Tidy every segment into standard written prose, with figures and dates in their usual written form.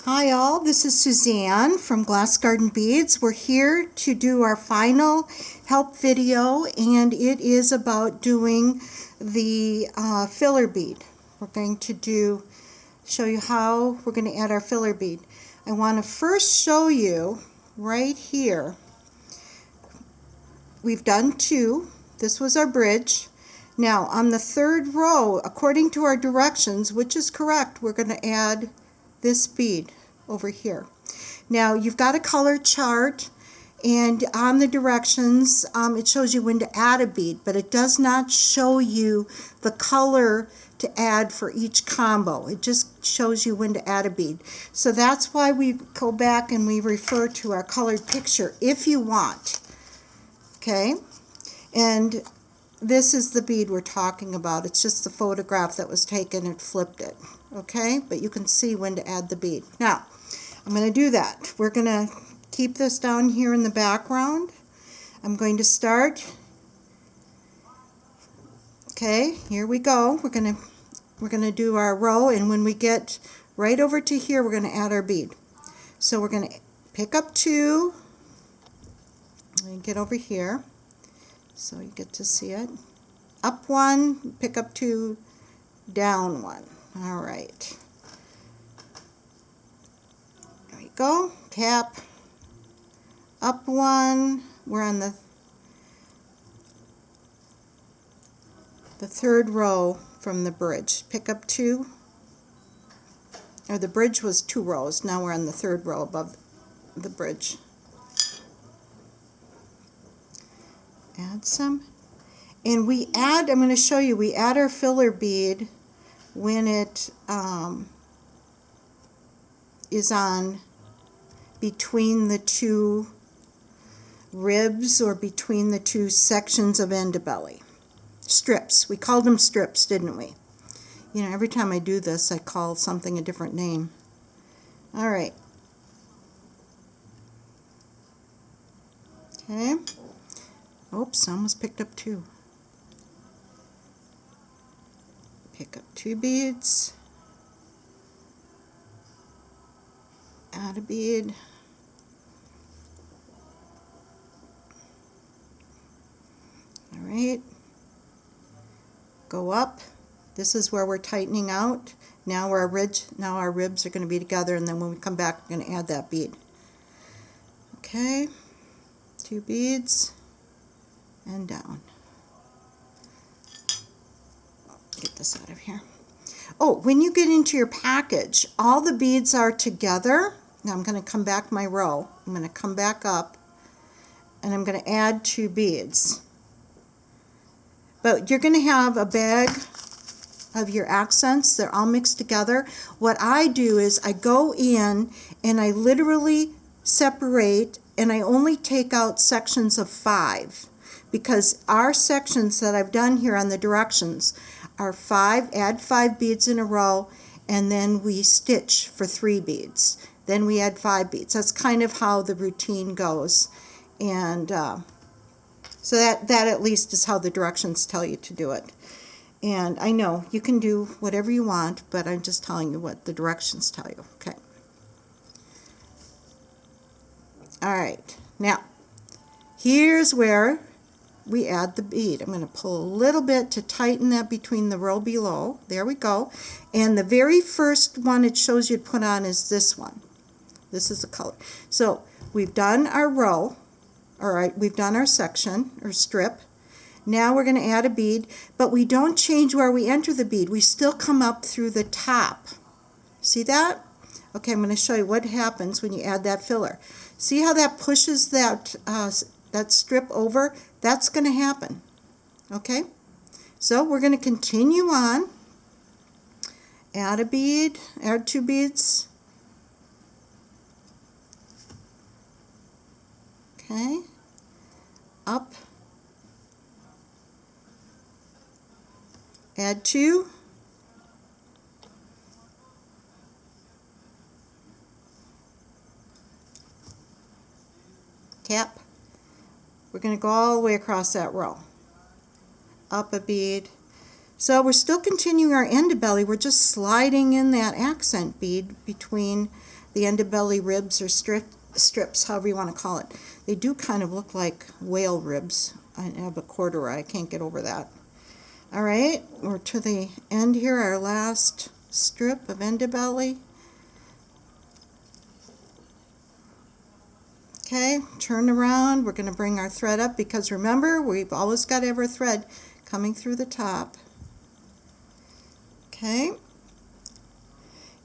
Hi all, this is Suzanne from Glass Garden Beads. We're here to do our final help video, and it is about doing the filler bead. We're going to show you how we're going to add our filler bead. I want to first show you right here. We've done two. This was our bridge. Now on the third row, according to our directions, which is correct, we're going to add this bead over here. Now you've got a color chart, and on the directions it shows you when to add a bead, but it does not show you the color to add for each combo. It just shows you when to add a bead. So that's why we go back and we refer to our colored picture if you want. Okay, and this is the bead we're talking about. It's just the photograph that was taken and flipped it. Okay, but you can see when to add the bead. Now, I'm going to do that. We're going to keep this down here in the background. I'm going to start. Okay, here we go. We're going to do our row, and when we get right over to here, we're going to add our bead. So we're going to pick up two. And get over here so you get to see it. Up one, pick up two, down one. All right. There we go. Tap. Up one. We're on the third row from the bridge. Pick up two. Or the bridge was two rows. Now we're on the third row above the bridge. Add some, and we add, I'm going to show you, we add our filler bead when it is on between the two ribs or between the two sections of Ndebele. Strips. We called them strips, didn't we? You know, every time I do this I call something a different name. Alright. Okay. Oops, I almost picked up two. Pick up two beads. Add a bead. All right. Go up. This is where we're tightening out. Now our ribs are going to be together, and then when we come back, we're going to add that bead. Okay. Two beads. And down. Get this out of here. Oh, when you get into your package, all the beads are together. Now I'm going to come back my row. I'm going to come back up, and I'm going to add two beads. But you're going to have a bag of your accents. They're all mixed together. What I do is I go in and I literally separate, and I only take out sections of 5. Because our sections that I've done here on the directions are 5, add 5 beads in a row, and then we stitch for 3 beads. Then we add 5 beads. That's kind of how the routine goes. And so that at least is how the directions tell you to do it. And I know you can do whatever you want, but I'm just telling you what the directions tell you. Okay. All right. Now, here's where we add the bead. I'm going to pull a little bit to tighten that between the row below. There we go. And the very first one it shows you to put on is this one. This is the color. So we've done our row. All right, we've done our section or strip. Now we're going to add a bead, but we don't change where we enter the bead. We still come up through the top. See that? Okay, I'm going to show you what happens when you add that filler. See how that pushes that strip over? That's going to happen. Okay, so we're going to continue on. Add a bead, add 2 beads. Okay, up, add 2. Tap. We're going to go all the way across that row. Up a bead. So we're still continuing our Ndebele. We're just sliding in that accent bead between the Ndebele ribs or strips, however you want to call it. They do kind of look like whale ribs. I have a corduroy, I can't get over that. Alright, we're to the end here, our last strip of Ndebele. Okay, turn around, we're going to bring our thread up because remember, we've always got to have our thread coming through the top. Okay.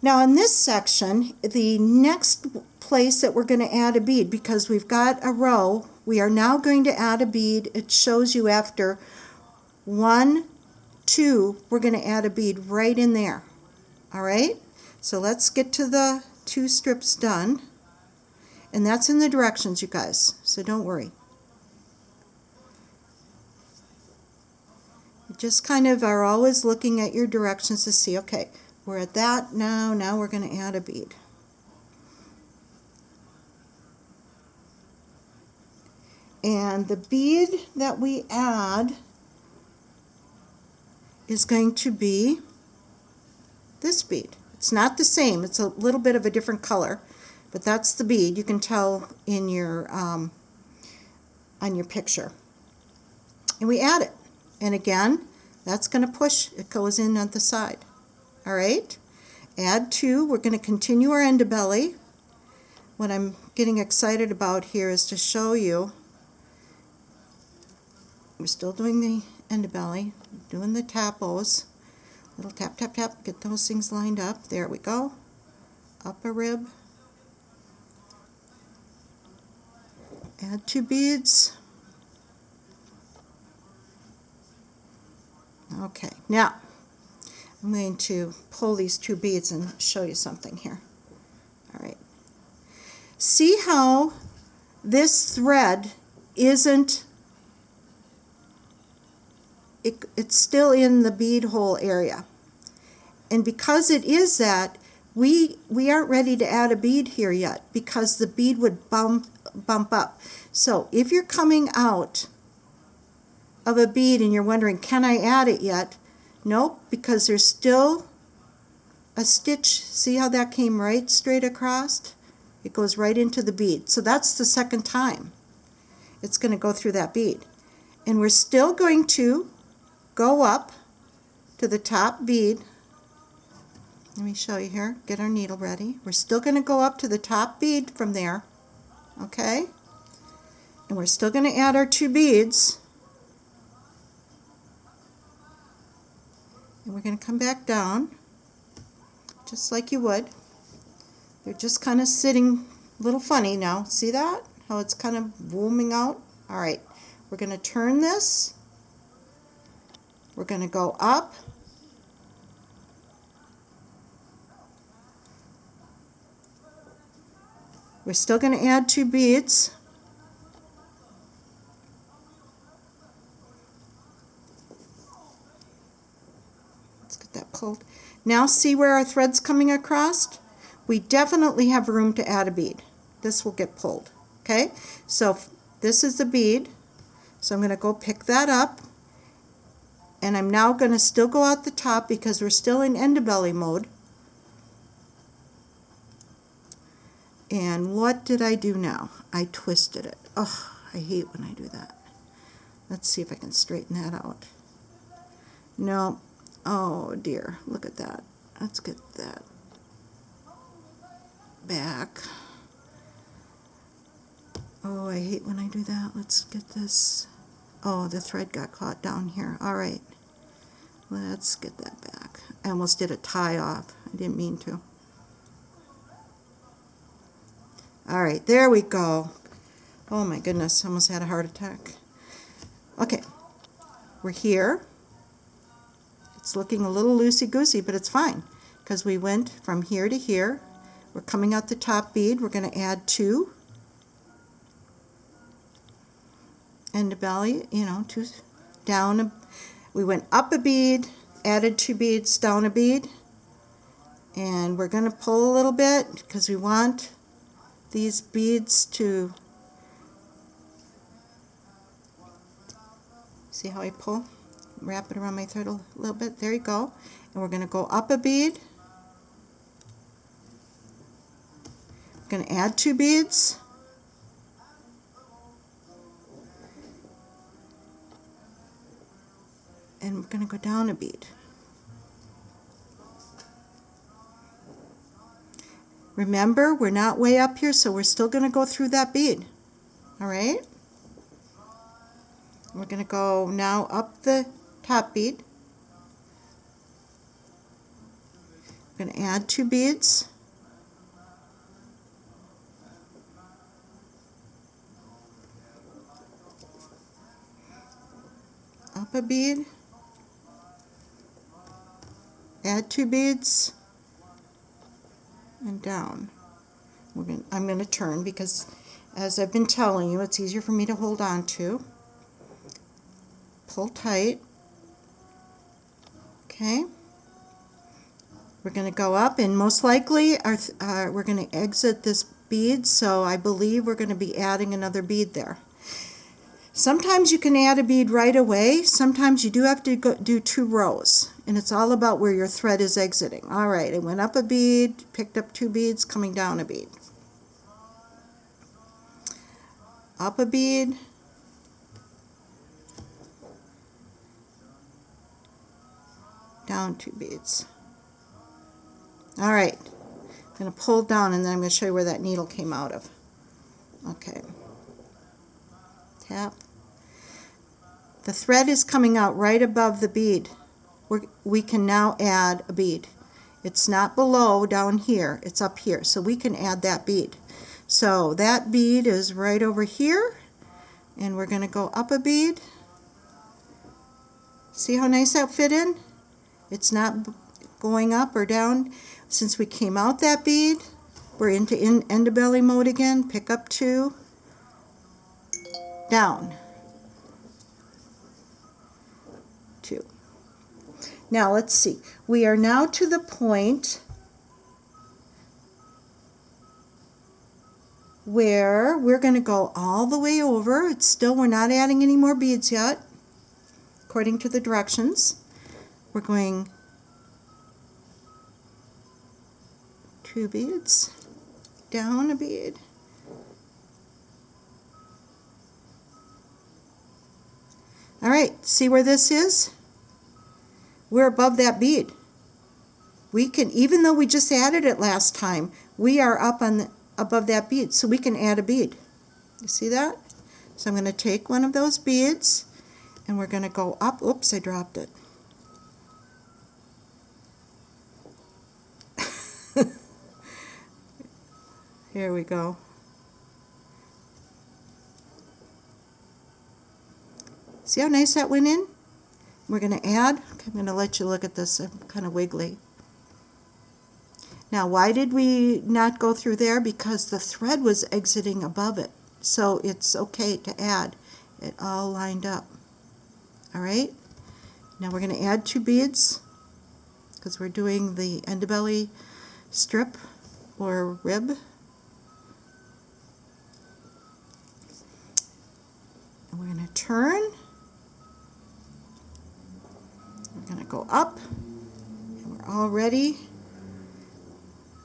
Now in this section, the next place that we're going to add a bead, because we've got a row, we are now going to add a bead. It shows you after 1, 2, we're going to add a bead right in there. Alright, so let's get to the 2 strips done. And that's in the directions, you guys, so don't worry. You just kind of are always looking at your directions to see, okay, we're at that now, now we're going to add a bead. And the bead that we add is going to be this bead. It's not the same, it's a little bit of a different color. But that's the bead. You can tell in your on your picture. And we add it. And again, that's going to push. It goes in on the side. All right. Add 2. We're going to continue our Ndebele. What I'm getting excited about here is to show you. We're still doing the Ndebele, doing the tapos. Little tap, tap, tap. Get those things lined up. There we go. Up a rib. Add 2 beads. Okay, now I'm going to pull these 2 beads and show you something here. All right. See how this thread isn't, it's still in the bead hole area. And because it is that, we aren't ready to add a bead here yet because the bead would bump up. So if you're coming out of a bead and you're wondering, can I add it yet? Nope, because there's still a stitch. See how that came right straight across? It goes right into the bead. So that's the second time it's going to go through that bead. And we're still going to go up to the top bead. Let me show you here. Get our needle ready. We're still going to go up to the top bead from there. Okay? And we're still going to add our 2 beads. And we're going to come back down just like you would. They're just kind of sitting a little funny now. See that? How it's kind of booming out? Alright. We're going to turn this. We're going to go up. We're still going to add 2 beads. Let's get that pulled. Now see where our thread's coming across? We definitely have room to add a bead. This will get pulled. Okay? So this is the bead. So I'm going to go pick that up. And I'm now going to still go out the top because we're still in Ndebele mode. And what did I do now? I twisted it. Oh, I hate when I do that. Let's see if I can straighten that out. No. Oh dear, look at that. Let's get that back. Oh, I hate when I do that. Let's get this. Oh, the thread got caught down here. All right. Let's get that back. I almost did a tie off. I didn't mean to. All right, there we go. Oh my goodness, almost had a heart attack. Okay, we're here. It's looking a little loosey-goosey, but it's fine because we went from here to here. We're coming out the top bead. We're going to add 2. Ndebele, you know, 2 down. We went up a bead, added 2 beads, down a bead, and we're going to pull a little bit because we want these beads to, see how I pull? Wrap it around my thread a little bit. There you go. And we're going to go up a bead. going to add 2 beads. And we're going to go down a bead. Remember, we're not way up here, so we're still going to go through that bead. All right? We're going to go now up the top bead. We're going to add 2 beads. Up a bead. Add 2 beads. And down. I'm going to turn because, as I've been telling you, it's easier for me to hold on to. Pull tight. Okay. We're going to go up, and most likely we're going to exit this bead, so I believe we're going to be adding another bead there. Sometimes you can add a bead right away. Sometimes you do have to do 2 rows, and it's all about where your thread is exiting. All right, it went up a bead, picked up 2 beads, coming down a bead. Up a bead. Down 2 beads. All right, I'm going to pull down, and then I'm going to show you where that needle came out of. Okay. Tap. The thread is coming out right above the bead. We can now add a bead. It's not below down here, it's up here, so we can add that bead. So that bead is right over here, and we're going to go up a bead. See how nice that fit in? It's not going up or down. Since we came out that bead, we're into Ndebele mode again. Pick up 2, down 2. Now let's see. We are now to the point where we're going to go all the way over. It's still, we're not adding any more beads yet, according to the directions. We're going 2 beads, down a bead, all right, see where this is? We're above that bead. We can, even though we just added it last time, we are up on above that bead, so we can add a bead. You see that? So I'm going to take one of those beads, and we're going to go up. Oops, I dropped it. Here we go. See how nice that went in? We're going to add, okay, I'm going to let you look at this, I'm kind of wiggly. Now, why did we not go through there? Because the thread was exiting above it. So it's okay to add it all lined up. All right? Now we're going to add 2 beads because we're doing the Ndebele strip or rib. And we're going to turn. We're going to go up. And we're all ready.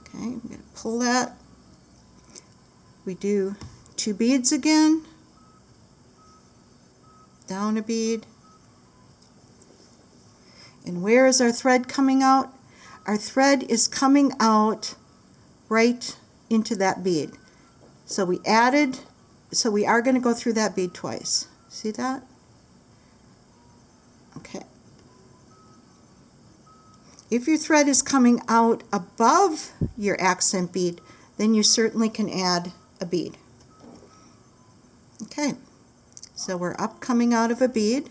Okay, I'm going to pull that. We do 2 beads again. Down a bead. And where is our thread coming out? Our thread is coming out right into that bead. So we added, so we are going to go through that bead twice. See that? Okay. If your thread is coming out above your accent bead, then you certainly can add a bead. Okay, so we're up coming out of a bead.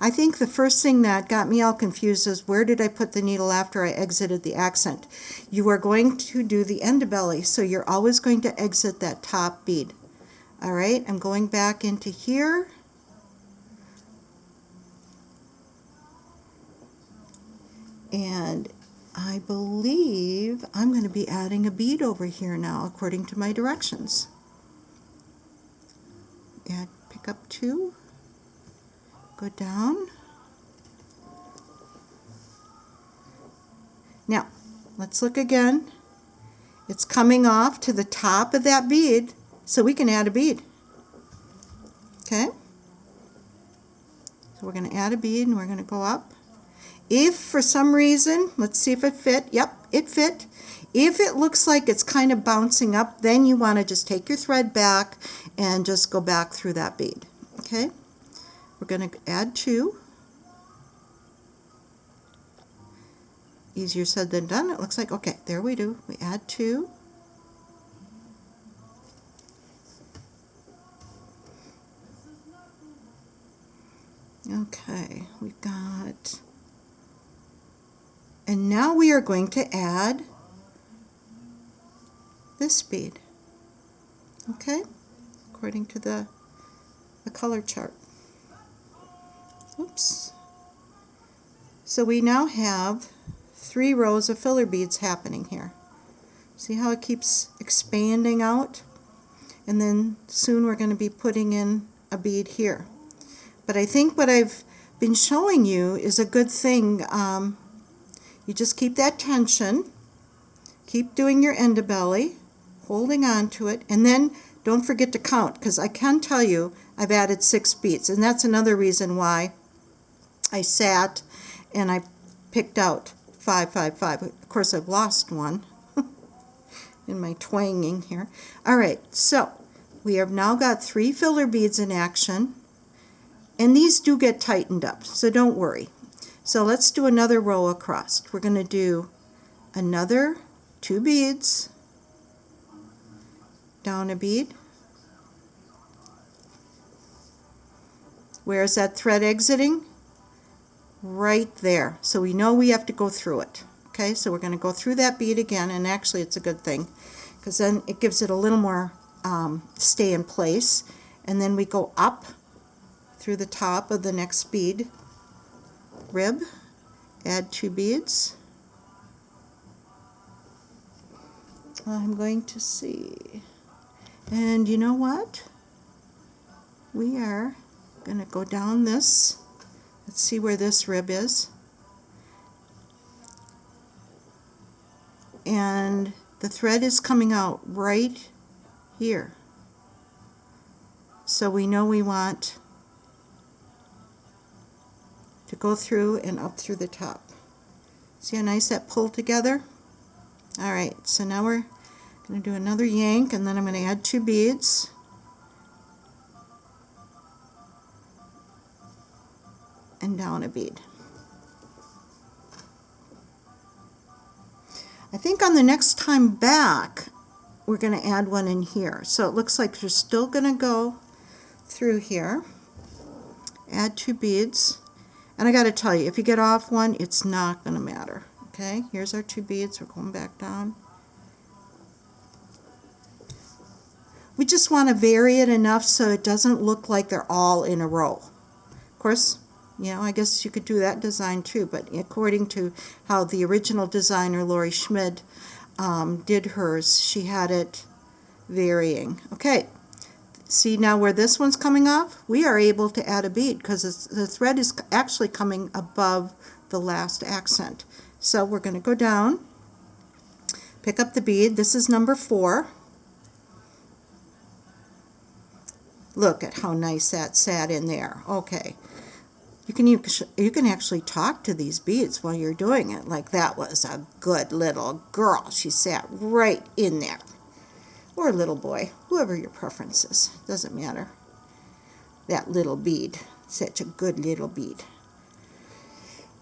I think the first thing that got me all confused is where did I put the needle after I exited the accent? You are going to do the Ndebele, so you're always going to exit that top bead. All right, I'm going back into here. And I believe I'm going to be adding a bead over here now, according to my directions. Add, pick up 2, go down. Now, let's look again. It's coming off to the top of that bead, so we can add a bead. Okay? So we're going to add a bead and we're going to go up. If for some reason, let's see if it fit. Yep, it fit. If it looks like it's kind of bouncing up, then you want to just take your thread back and just go back through that bead. Okay? We're going to add 2. Easier said than done, it looks like. Okay, there we do. We add 2. Okay, we've got, and now we are going to add this bead, okay, according to the color chart. Oops. So we now have 3 rows of filler beads happening here. See how it keeps expanding out? And then soon we're going to be putting in a bead here. But I think what I've been showing you is a good thing. You just keep that tension, keep doing your Ndebele, holding on to it, and then don't forget to count, because I can tell you I've added 6 beads, and that's another reason why I sat and I picked out 5, 5, 5. Of course, I've lost one in my twanging here. All right, so we have now got 3 filler beads in action. And these do get tightened up, so don't worry. So let's do another row across. We're going to do another 2 beads, down a bead. Where is that thread exiting? Right there. So we know we have to go through it. Okay, so we're going to go through that bead again, and actually it's a good thing, because then it gives it a little more stay in place. And then we go up through the top of the next bead rib, add 2 beads. I'm going to see, and you know what, we are going to go down this. Let's see where this rib is, and the thread is coming out right here, so we know we want to go through and up through the top. See how nice that pulled together? Alright, so now we're going to do another yank, and then I'm going to add 2 beads. And down a bead. I think on the next time back, we're going to add one in here. So it looks like you're still going to go through here. Add 2 beads. And I got to tell you, if you get off one, it's not going to matter. Okay, here's our 2 beads. We're going back down. We just want to vary it enough so it doesn't look like they're all in a row. Of course, you know, I guess you could do that design too, but according to how the original designer, Lori Schmid, did hers, she had it varying. Okay. See now where this one's coming off? We are able to add a bead because the thread is actually coming above the last accent. So we're going to go down, pick up the bead. This is number 4. Look at how nice that sat in there. Okay. You can actually talk to these beads while you're doing it. Like, that was a good little girl. She sat right in there. Or little boy, whoever your preference is, doesn't matter. That little bead, such a good little bead.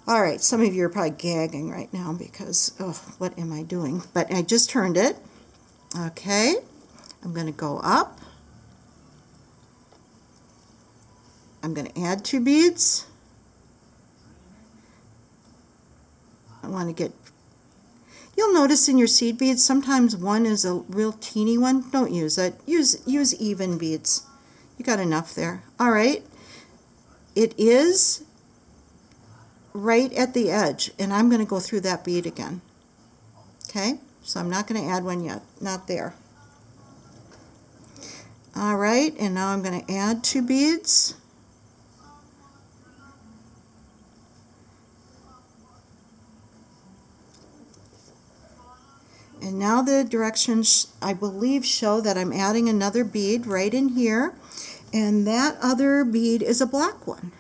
All right, some of you are probably gagging right now because, oh, what am I doing? But I just turned it. Okay, I'm going to go up. I'm going to add 2 beads. I want to get, you'll notice in your seed beads, sometimes one is a real teeny one. Don't use it. Use even beads. You got enough there. All right. It is right at the edge, and I'm going to go through that bead again. Okay? So I'm not going to add one yet. Not there. All right, and now I'm going to add 2 beads. And now the directions, I believe, show that I'm adding another bead right in here, and that other bead is a black one.